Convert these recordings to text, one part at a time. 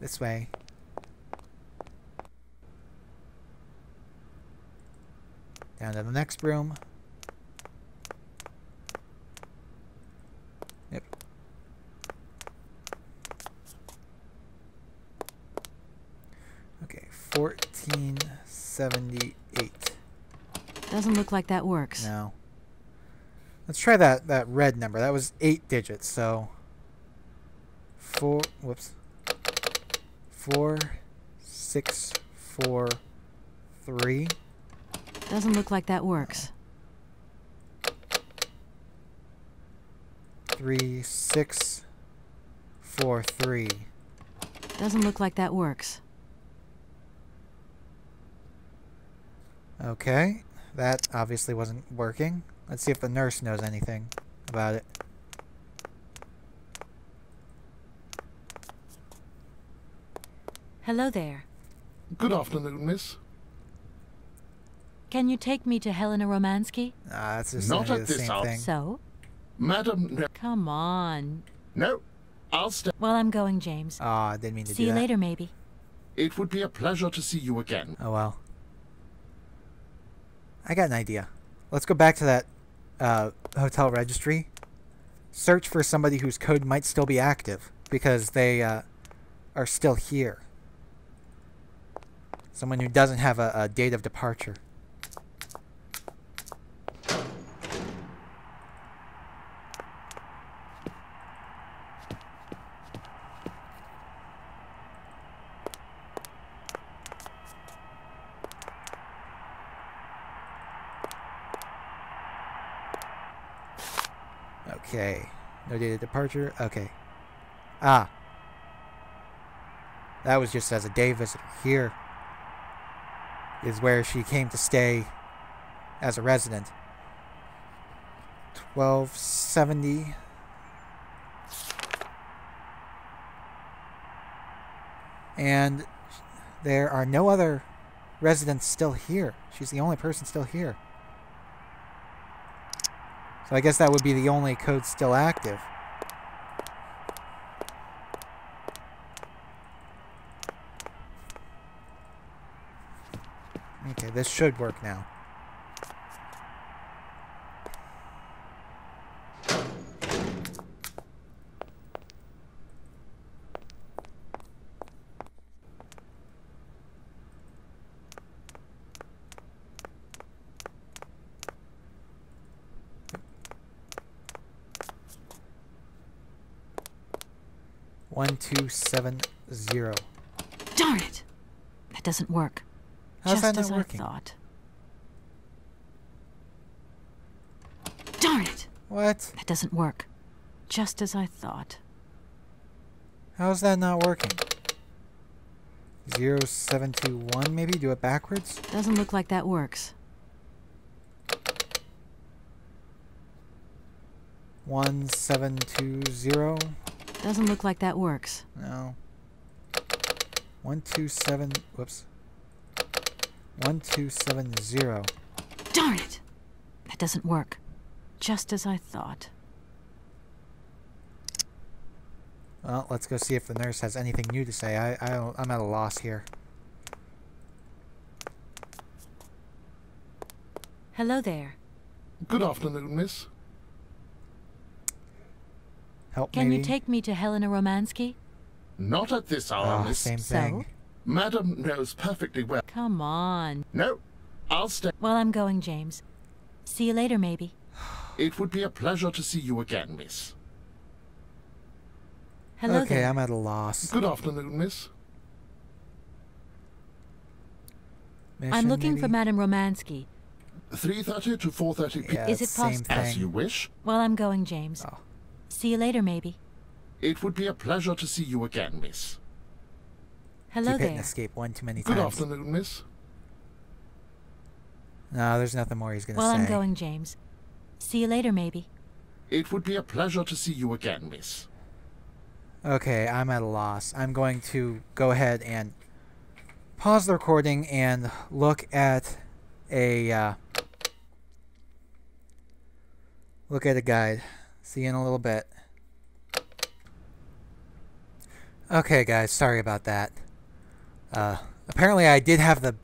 this way. Down to the next room. Yep. Okay, 1478. Doesn't look like that works. No. Let's try that red number. That was 8 digits, so 4 6 4 3. Doesn't look like that works. 3 6 4 3. Doesn't look like that works. Okay, that obviously wasn't working. Let's see if the nurse knows anything about it. Hello there. Good afternoon, miss. Can you take me to Helena Romansky? That's just Not the at this same hour. thing. So? Madam, no. Come on. No, I'll stay. Well, I'm going, James. Aw, didn't mean to See do you that. later, maybe. It would be a pleasure to see you again. Oh well. I got an idea. Let's go back to that hotel registry. Search for somebody whose code might still be active because they are still here. Someone who doesn't have a date of departure. Okay. No date of departure. Okay. Ah. That was just as a day visitor. Here is where she came to stay as a resident. 1270. And there are no other residents still here. She's the only person still here. So I guess that would be the only code still active. Okay, this should work now. One, 2, 7, 0. Darn it! That doesn't work. How's that Just not as working? I thought. Darn it! What? That doesn't work. Just as I thought. How's that not working? 0, 7, 2, 1 maybe? Do it backwards? Doesn't look like that works. 1, 7, 2, 0. Doesn't look like that works. No. 1, 2, 7. Whoops. 1, 2, 7, 0. Darn it! That doesn't work. Just as I thought. Well, let's go see if the nurse has anything new to say. I'm at a loss here. Hello there. Good afternoon, miss. Help, Can maybe? you take me to Helena Romansky? Not at this hour, Ah, miss. same So? thing. Madam knows perfectly well. Come on. No, I'll stay. Well, I'm going, James. See you later, maybe. It would be a pleasure to see you again, miss. Hello Okay, there. I'm at a loss. Good afternoon, miss. I'm Mission, looking for maybe? Madame Romansky. 3:30 to 4:30 p.m. Yeah, Is it it's same possible- As thing. you wish. Well, I'm going, James. Oh. See you later, maybe. It would be a pleasure to see you again, miss. Hello Keep hitting there. escape one too many Good times. afternoon, miss. No, there's nothing more he's gonna Well, say. I'm going, James. See you later, maybe. It would be a pleasure to see you again, miss. Okay, I'm at a loss. I'm going to go ahead and pause the recording and look at a guide. See you in a little bit. Okay, guys, sorry about that. Apparently I did have the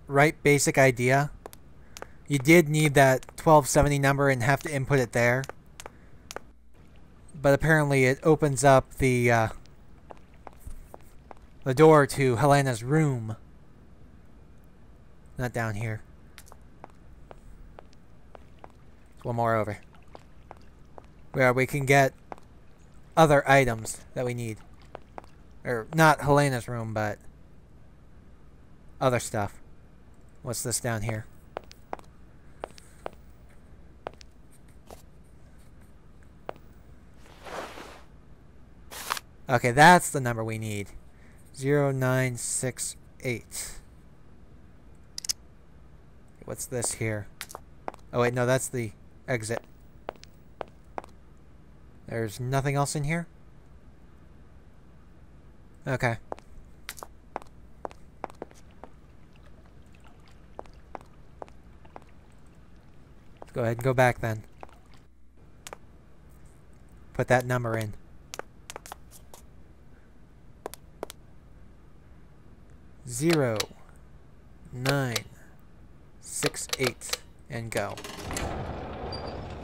right basic idea. You did need that 1270 number and have to input it there. But apparently it opens up the door to Helena's room. Not down here. One more over. Where we can get other items that we need. Or, not Helena's room, but other stuff. What's this down here? Okay, that's the number we need. 0968. What's this here? Oh wait, no, that's the exit. There's nothing else in here? Okay. Let's go ahead and go back then. Put that number in. 0968 and go.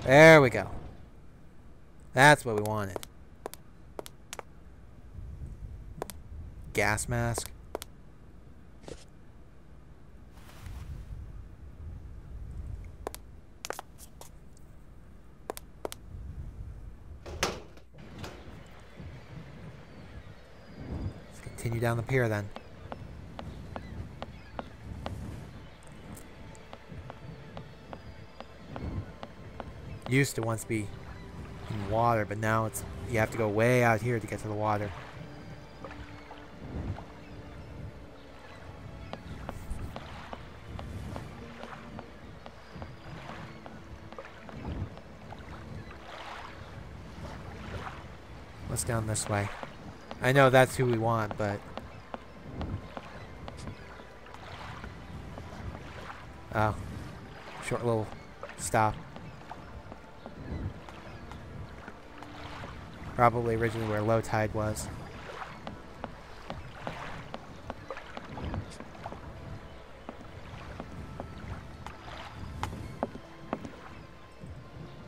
There we go. That's what we wanted. Gas mask. Let's continue down the pier then. Used to once be in water, but now it's you have to go way out here to get to the water. What's down this way? I know that's who we want, but oh, short little stop. Probably originally where low tide was.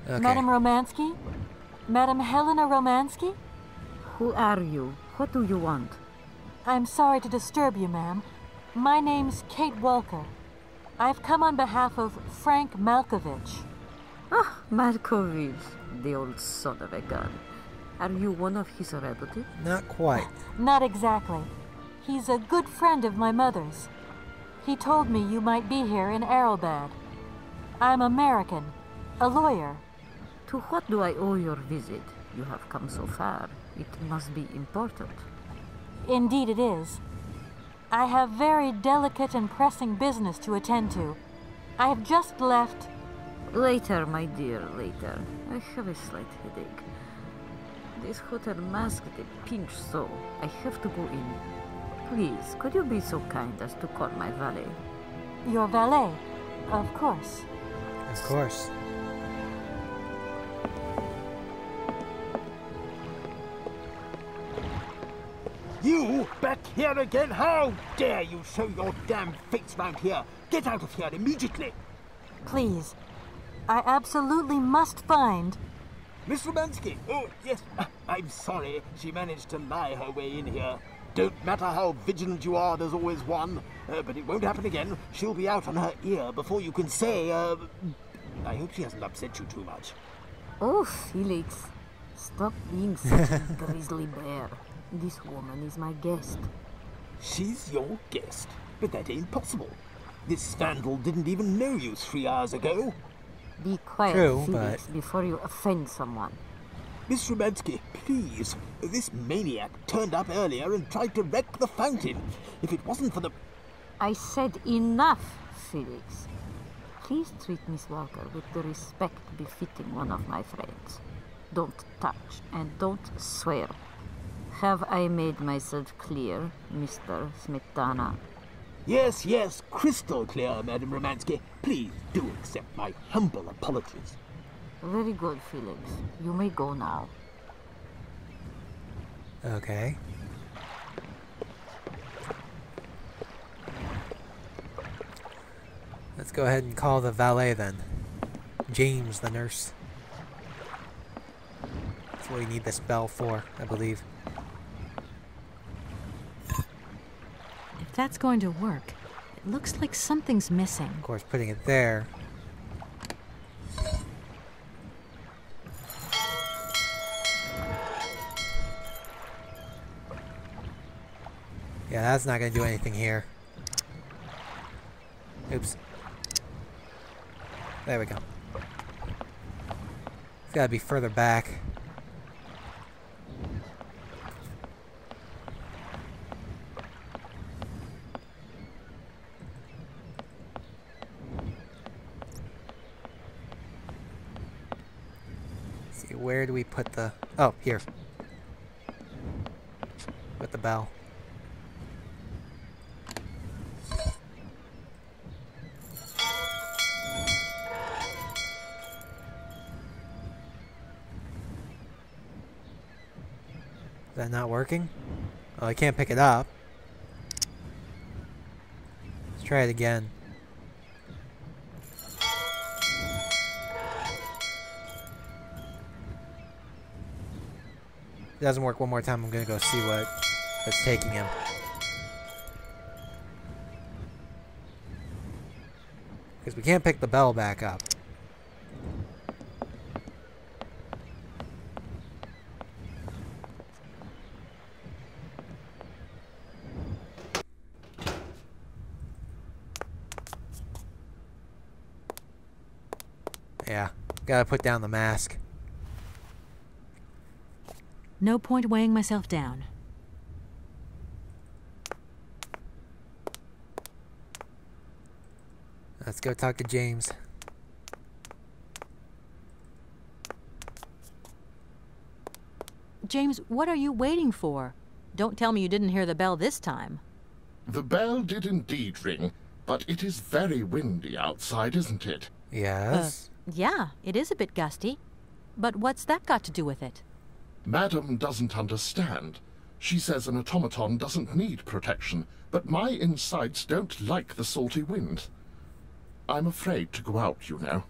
Okay. Madam Romansky? Madam Helena Romansky? Who are you? What do you want? I'm sorry to disturb you, ma'am. My name's Kate Walker. I've come on behalf of Frank Malkovich. Ah, Markovich, the old son of a gun. Are you one of his relatives? Not quite. Not exactly. He's a good friend of my mother's. He told me you might be here in Arrowbad. I'm American, a lawyer. To what do I owe your visit? You have come so far. It must be important. Indeed it is. I have very delicate and pressing business to attend to. I have just left... Later, my dear, later. I have a slight headache. This hotel masked a pinch, so I have to go in. Please, could you be so kind as to call my valet? Your valet, of course. Of course. You back here again? How dare you show your damn face round here? Get out of here immediately! Please. I absolutely must find... Miss Romansky! Oh, yes. I'm sorry. She managed to lie her way in here. Don't matter how vigilant you are, there's always one. But it won't happen again. She'll be out on her ear before you can say, I hope she hasn't upset you too much. Oh, Felix. Stop being such a grizzly bear. This woman is my guest. She's your guest? But that ain't possible. This vandal didn't even know you 3 hours ago. Be quiet, True, Felix, before you offend someone. Miss Romansky, please. This maniac turned up earlier and tried to wreck the fountain. If it wasn't for the... I said enough, Felix. Please treat Miss Walker with the respect befitting one of my friends. Don't touch and don't swear. Have I made myself clear, Mr. Smetana? Yes, yes, crystal clear, Madam Romansky. Please do accept my humble apologies. Very good, Felix. You may go now. Okay. Let's go ahead and call the valet then. James, the nurse. That's what we need this bell for, I believe. If that's going to work, it looks like something's missing. Of course, putting it there. Yeah, that's not going to do anything here. Oops. There we go. It's got to be further back. Let's see, where do we put the... Oh, here. Put the bell. Is that not working? Oh, I can't pick it up. Let's try it again. If it doesn't work one more time, I'm gonna go see what's taking him. Because we can't pick the bell back up. Yeah, gotta put down the mask. No point weighing myself down. Let's go talk to James. James, what are you waiting for? Don't tell me you didn't hear the bell this time. The bell did indeed ring, but it is very windy outside, isn't it? Yes. Yeah, it is a bit gusty. But what's that got to do with it? Madam doesn't understand. She says an automaton doesn't need protection, but my insides don't like the salty wind. I'm afraid to go out, you know.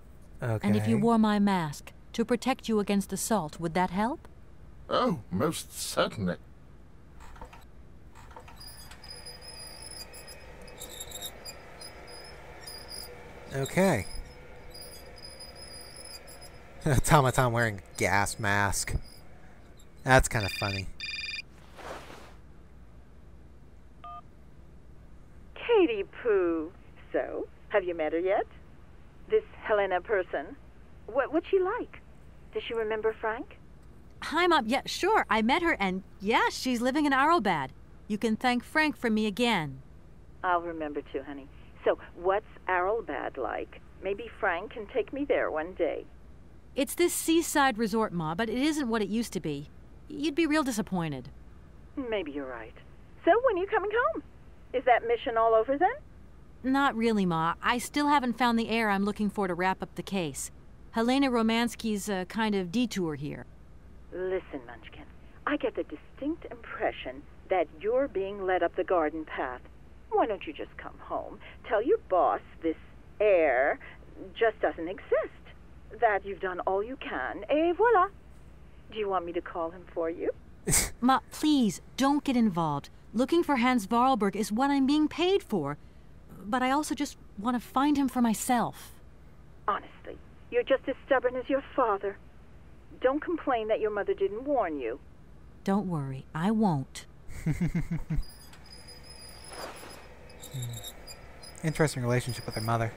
Okay. And if you wore my mask to protect you against the salt, would that help? Oh, most certainly. Okay. Automaton wearing gas mask. That's kind of funny. Katie Pooh. So, have you met her yet? This Helena person? What's she like? Does she remember Frank? Hi, Mom. Yeah, sure. I met her, and yeah, she's living in Arrowbad. You can thank Frank for me again. I'll remember to, honey. So, what's Arrowbad like? Maybe Frank can take me there one day. It's this seaside resort, Ma, but it isn't what it used to be. You'd be real disappointed. Maybe you're right. So, when are you coming home? Is that mission all over then? Not really, Ma. I still haven't found the heir I'm looking for to wrap up the case. Helena Romansky's a kind of detour here. Listen, Munchkin. I get the distinct impression that you're being led up the garden path. Why don't you just come home, tell your boss this heir just doesn't exist, that you've done all you can, et voila. Do you want me to call him for you? Ma, please, don't get involved. Looking for Hans Vorarlberg is what I'm being paid for. But I also just want to find him for myself. Honestly, you're just as stubborn as your father. Don't complain that your mother didn't warn you. Don't worry, I won't. Interesting relationship with her mother.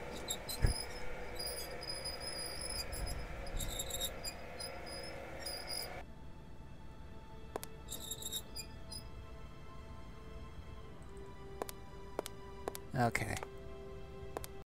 Okay.